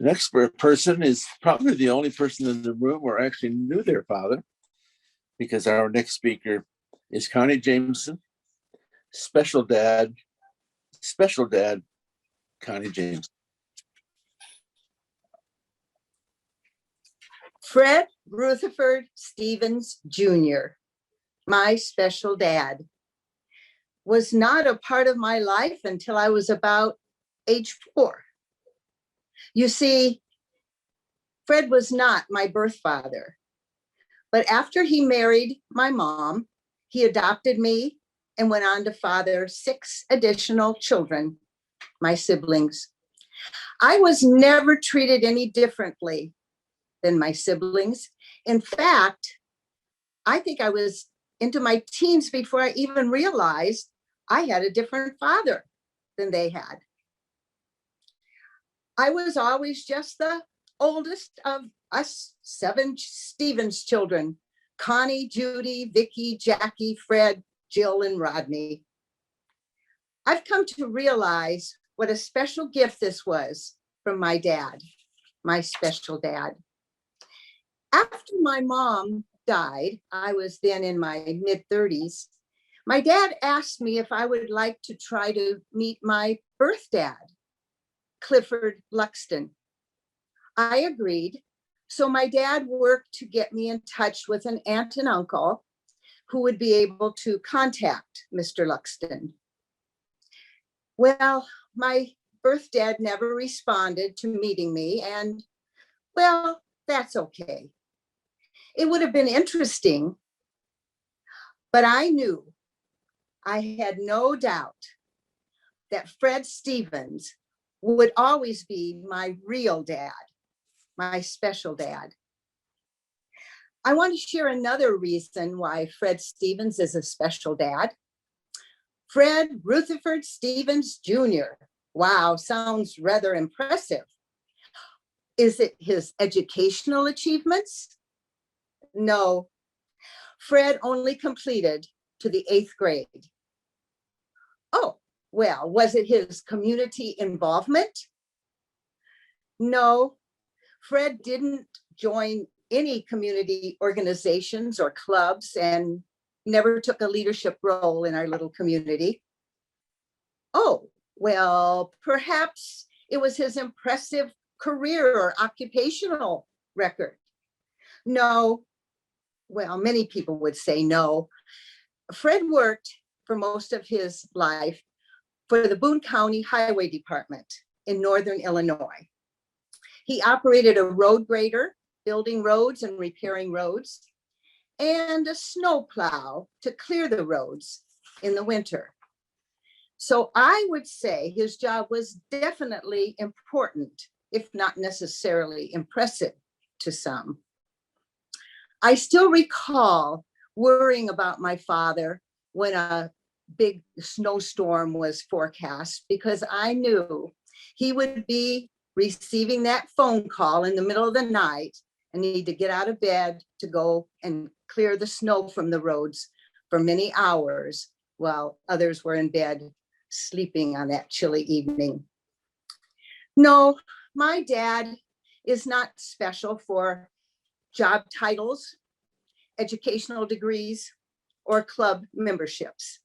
The next person is probably the only person in the room who actually knew their father, because our next speaker is Connie Jameson, special dad, Connie Jameson. Fred Rutherford Stevens Jr., my special dad, was not a part of my life until I was about age 4. You see, Fred was not my birth father, but after he married my mom, he adopted me and went on to father 6 additional children, my siblings. I was never treated any differently than my siblings. In fact, I think I was into my teens before I even realized I had a different father than they had. I was always just the oldest of us 7 Stevens children: Connie, Judy, Vicky, Jackie, Fred, Jill, and Rodney. I've come to realize what a special gift this was from my dad, my special dad. After my mom died, I was then in my mid-30s, my dad asked me if I would like to try to meet my birth dad, Clifford Luxton. I agreed. So my dad worked to get me in touch with an aunt and uncle who would be able to contact Mr. Luxton. Well, my birth dad never responded to meeting me, and well, that's okay. It would have been interesting, but I knew, I had no doubt that Fred Stevens would always be my real dad, my special dad. I want to share another reason why Fred Stevens is a special dad. Fred Rutherford Stevens Jr. Wow, sounds rather impressive. Is it his educational achievements? No, Fred only completed to the 8th grade. Oh, well, was it his community involvement? No, Fred didn't join any community organizations or clubs and never took a leadership role in our little community. Oh, well, perhaps it was his impressive career or occupational record. No, well, many people would say no. Fred worked for most of his life for the Boone County Highway Department in Northern Illinois. He operated a road grader, building roads and repairing roads, and a snow plow to clear the roads in the winter. So I would say his job was definitely important, if not necessarily impressive to some. I still recall worrying about my father when a big snowstorm was forecast, because I knew he would be receiving that phone call in the middle of the night and need to get out of bed to go and clear the snow from the roads for many hours while others were in bed sleeping on that chilly evening. No, my dad is not special for job titles, educational degrees, or club memberships.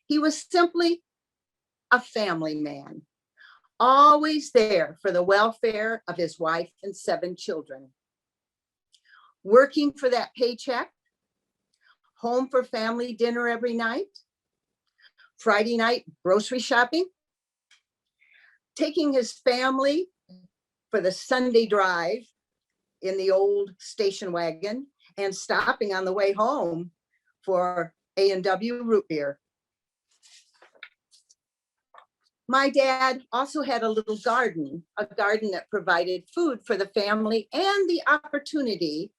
He was simply a family man, always there for the welfare of his wife and 7 children. Working for that paycheck, home for family dinner every night, Friday night grocery shopping, taking his family for the Sunday drive in the old station wagon, and stopping on the way home for A&W root beer. My dad also had a little garden, a garden that provided food for the family and the opportunity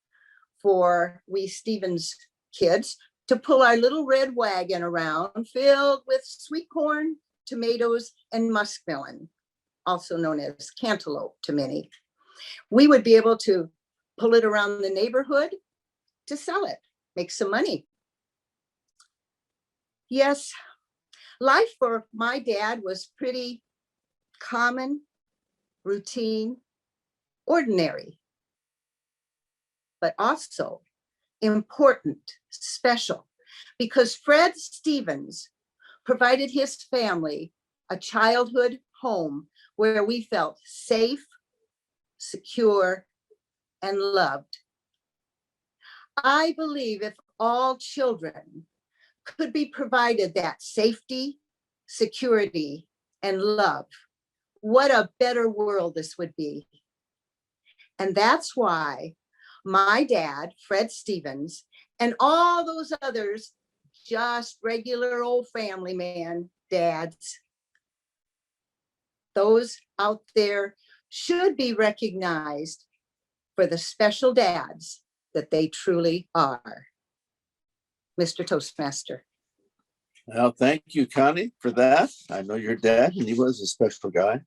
for we Stevens kids to pull our little red wagon around filled with sweet corn, tomatoes, and muskmelon, also known as cantaloupe to many. We would be able to pull it around the neighborhood to sell it, make some money. Yes, life for my dad was pretty common, routine, ordinary, but also important, special, because Fred Stevens provided his family a childhood home where we felt safe, secure, and loved. I believe if all children could be provided that safety, security, and love, what a better world this would be. And that's why my dad, Fred Stevens, and all those others, just regular old family man dads, those out there should be recognized for the special dads that they truly are. Mr. Toastmaster. Well, thank you, Connie, for that. I know your dad, and he was a special guy.